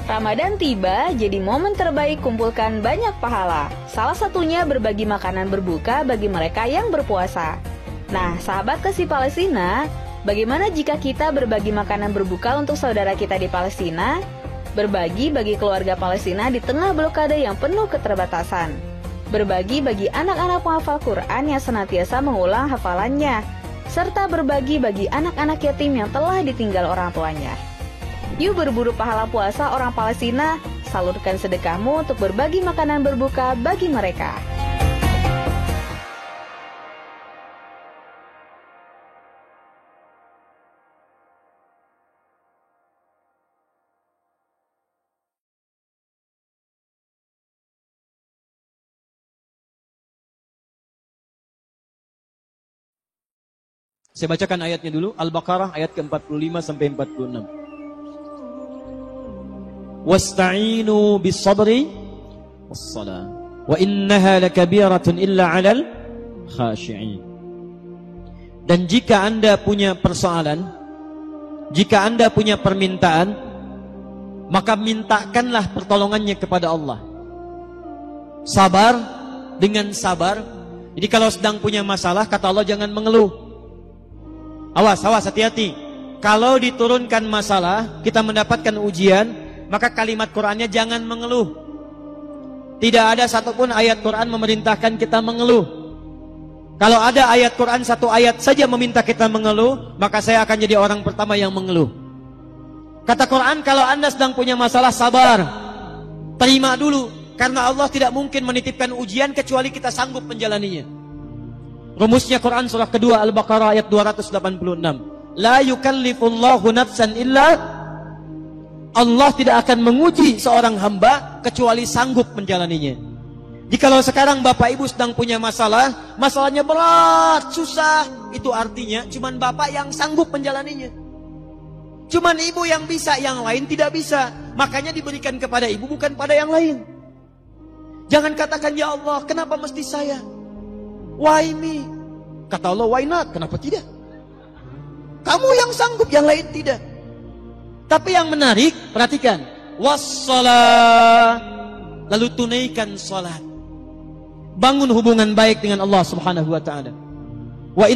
Ramadan tiba, jadi momen terbaik kumpulkan banyak pahala. Salah satunya berbagi makanan berbuka bagi mereka yang berpuasa. Nah, sahabat Kasih Palestina, bagaimana jika kita berbagi makanan berbuka untuk saudara kita di Palestina? Berbagi bagi keluarga Palestina di tengah blokade yang penuh keterbatasan. Berbagi bagi anak-anak penghafal Quran yang senantiasa mengulang hafalannya. Serta berbagi bagi anak-anak yatim yang telah ditinggal orang tuanya. Yuk berburu pahala puasa orang Palestina, salurkan sedekahmu untuk berbagi makanan berbuka bagi mereka. Saya bacakan ayatnya dulu, Al-Baqarah ayat ke-45 sampai 46. Wasta'inu bis-sabri was-salah wa innaha lakabiratun illa 'alal khashi'in. Dan jika Anda punya persoalan, jika Anda punya permintaan, maka mintakanlah pertolongannya kepada Allah. Sabar dengan sabar. Jadi kalau sedang punya masalah, kata Allah jangan mengeluh. Awas, hati-hati. Kalau diturunkan masalah, kita mendapatkan ujian, maka kalimat Qur'annya jangan mengeluh. Tidak ada satupun ayat Qur'an memerintahkan kita mengeluh. Kalau ada ayat Qur'an satu ayat saja meminta kita mengeluh, maka saya akan jadi orang pertama yang mengeluh. Kata Qur'an, kalau Anda sedang punya masalah, sabar. Terima dulu, karena Allah tidak mungkin menitipkan ujian kecuali kita sanggup menjalaninya. Rumusnya Quran surah kedua Al-Baqarah ayat 286. La yukallifullahu nafsan illa, Allah tidak akan menguji seorang hamba kecuali sanggup menjalaninya. Jikalau sekarang Bapak Ibu sedang punya masalah, masalahnya berat, susah, itu artinya cuman Bapak yang sanggup menjalaninya. Cuman Ibu yang bisa, yang lain tidak bisa. Makanya diberikan kepada Ibu, bukan pada yang lain. Jangan katakan, ya Allah, kenapa mesti saya? Why me? Kata Allah, why not? Kenapa tidak? Kamu yang sanggup, yang lain tidak. Tapi yang menarik, perhatikan. Wassalah. Lalu tunaikan salat. Bangun hubungan baik dengan Allah Subhanahu wa taala. Wa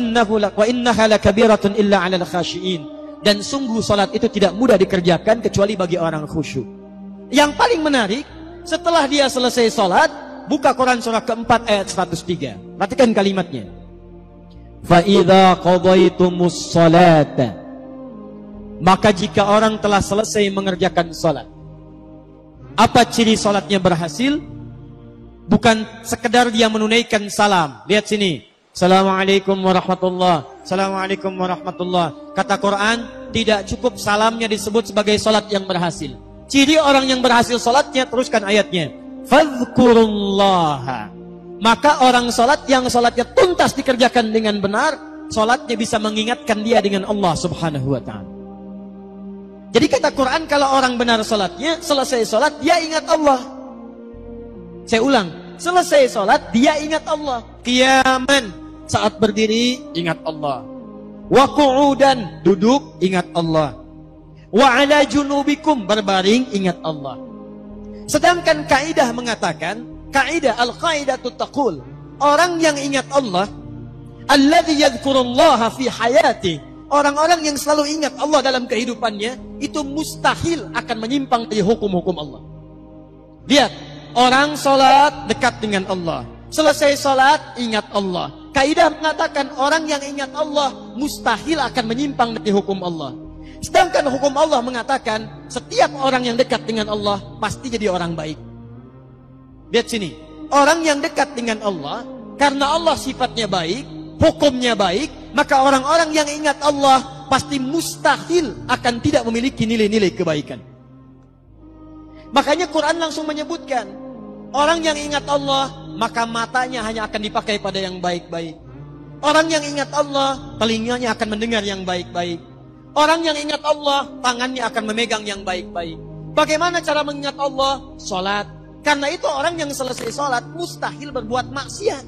innaha lakabiratun illa 'alal khashiin. Dan sungguh salat itu tidak mudah dikerjakan kecuali bagi orang khusyuk. Yang paling menarik, setelah dia selesai salat, buka Quran surah keempat ayat 103. Perhatikan kalimatnya. Fa idza qadaytumus salata. Maka jika orang telah selesai mengerjakan salat. Apa ciri salatnya berhasil? Bukan sekedar dia menunaikan salam. Lihat sini. Assalamualaikum warahmatullah. Assalamualaikum warahmatullah. Kata Quran, tidak cukup salamnya disebut sebagai salat yang berhasil. Ciri orang yang berhasil salatnya, teruskan ayatnya. Fadhkurullaha. Maka orang salat yang salatnya tuntas dikerjakan dengan benar, salatnya bisa mengingatkan dia dengan Allah Subhanahu wa taala. Jadi kata Quran, kalau orang benar salatnya, selesai salat dia ingat Allah. Saya ulang, selesai salat dia ingat Allah. Qiyaman, saat berdiri ingat Allah. Wa qu'udan, duduk ingat Allah. Wa ala junubikum, berbaring ingat Allah. Sedangkan kaidah mengatakan, kaidah al-qaidatu taqul, orang yang ingat Allah, alladzi yadhkurullaha fi hayati, orang-orang yang selalu ingat Allah dalam kehidupannya, itu mustahil akan menyimpang dari hukum-hukum Allah. Lihat, orang salat dekat dengan Allah, selesai salat ingat Allah. Kaidah mengatakan orang yang ingat Allah mustahil akan menyimpang dari hukum Allah. Sedangkan hukum Allah mengatakan setiap orang yang dekat dengan Allah pasti jadi orang baik. Lihat sini, orang yang dekat dengan Allah, karena Allah sifatnya baik, hukumnya baik, maka orang-orang yang ingat Allah pasti mustahil akan tidak memiliki nilai-nilai kebaikan. Makanya Quran langsung menyebutkan, orang yang ingat Allah, maka matanya hanya akan dipakai pada yang baik-baik. Orang yang ingat Allah, telinganya akan mendengar yang baik-baik. Orang yang ingat Allah, tangannya akan memegang yang baik-baik. Bagaimana cara mengingat Allah? Salat. Karena itu orang yang selesai salat mustahil berbuat maksiat.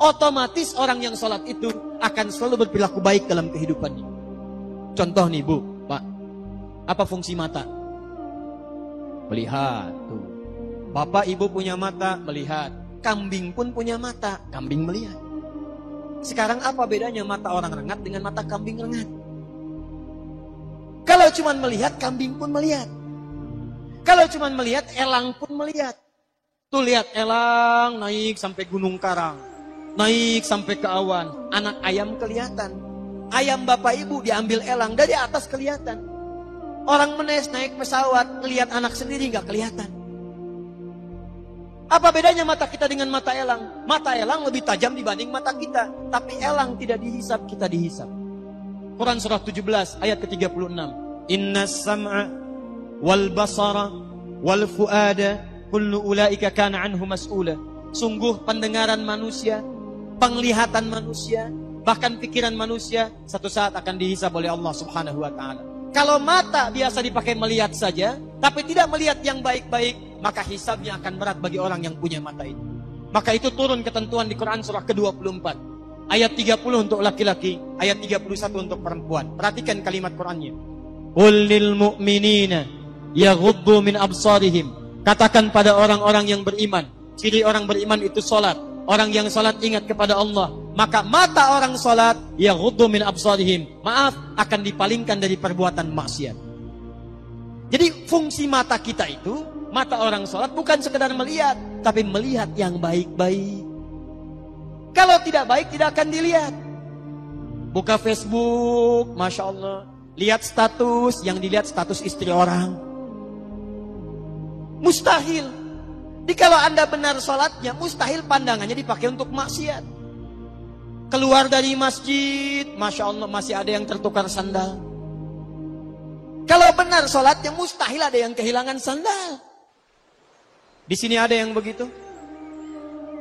Otomatis orang yang salat itu akan selalu berperilaku baik dalam kehidupannya. Contoh nih Bu, Pak. Apa fungsi mata? Melihat. Tuh. Bapak ibu punya mata, melihat. Kambing pun punya mata, kambing melihat. Sekarang apa bedanya mata orang rengat dengan mata kambing rengat? Kalau cuma melihat, kambing pun melihat. Kalau cuma melihat, elang pun melihat. Tuh lihat elang naik sampai Gunung Karang. Naik sampai ke awan. Anak ayam kelihatan. Ayam bapak ibu diambil elang, dari atas kelihatan. Orang menes naik pesawat, ngelihat anak sendiri gak kelihatan. Apa bedanya mata kita dengan mata elang? Mata elang lebih tajam dibanding mata kita. Tapi elang tidak dihisap, kita dihisap. Quran surah 17 ayat ke-36. Inna sam'a wal basara wal fuada kullu ulaika kana anhu mas'ula. Sungguh pendengaran manusia, penglihatan manusia, bahkan pikiran manusia satu saat akan dihisab oleh Allah Subhanahu wa taala. Kalau mata biasa dipakai melihat saja, tapi tidak melihat yang baik-baik, maka hisabnya akan berat bagi orang yang punya mata itu. Maka itu turun ketentuan di Quran surah ke-24. Ayat 30 untuk laki-laki, ayat 31 untuk perempuan. Perhatikan kalimat Qurannya. Qul lil mu'minina yaghuddu min absarihim. Katakan pada orang-orang yang beriman, ciri orang beriman itu salat. Orang yang salat ingat kepada Allah, maka mata orang salat yaghuddu min absarihim. Maaf, akan dipalingkan dari perbuatan maksiat. Jadi fungsi mata kita itu, mata orang salat bukan sekedar melihat, tapi melihat yang baik-baik. Kalau tidak baik tidak akan dilihat. Buka Facebook, Masya Allah, lihat status, yang dilihat status istri orang. Mustahil. Jadi kalau Anda benar sholatnya, mustahil pandangannya dipakai untuk maksiat. Keluar dari masjid, Masya Allah masih ada yang tertukar sandal. Kalau benar sholatnya, mustahil ada yang kehilangan sandal. Di sini ada yang begitu?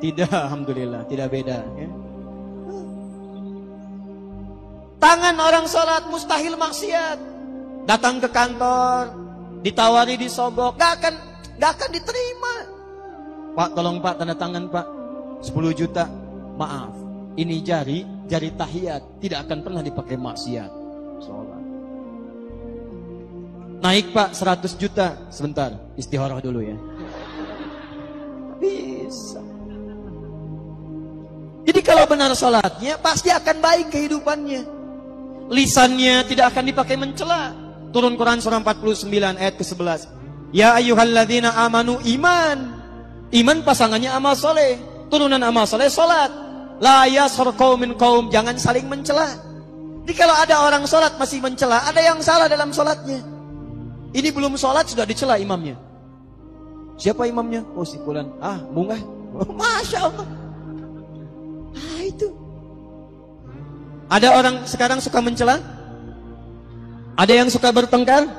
Tidak, Alhamdulillah, tidak beda. Ya. Tangan orang sholat mustahil maksiat. Datang ke kantor, ditawari disogok, gak akan diterima. Pak, tolong Pak, tanda tangan Pak, 10 juta. Maaf, ini jari tahiyat, tidak akan pernah dipakai maksiat. Sholat. Naik Pak, 100 juta. Sebentar, istikharah dulu ya. Bisa. Jadi kalau benar sholatnya, pasti akan baik kehidupannya. Lisannya tidak akan dipakai mencela. Turun Quran surah 49 ayat ke-11. Ya ayyuhalladzina amanu iman. Iman pasangannya amal soleh. Turunan amal soleh sholat. La yaskhar qaumin qaum, jangan saling mencela. Jadi kalau ada orang sholat masih mencela, ada yang salah dalam sholatnya. Ini belum sholat sudah dicela imamnya. Siapa imamnya? Oh si fulan. Ah, bunga. Oh, Masya Allah. Ah itu. Ada orang sekarang suka mencela? Ada yang suka bertengkar?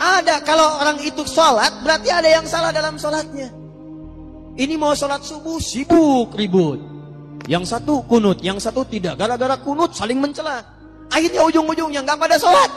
Ada. Kalau orang itu sholat, berarti ada yang salah dalam sholatnya. Ini mau sholat subuh, sibuk, ribut. Yang satu kunut, yang satu tidak. Gara-gara kunut saling mencela. Akhirnya ujung-ujungnya nggak pada sholat.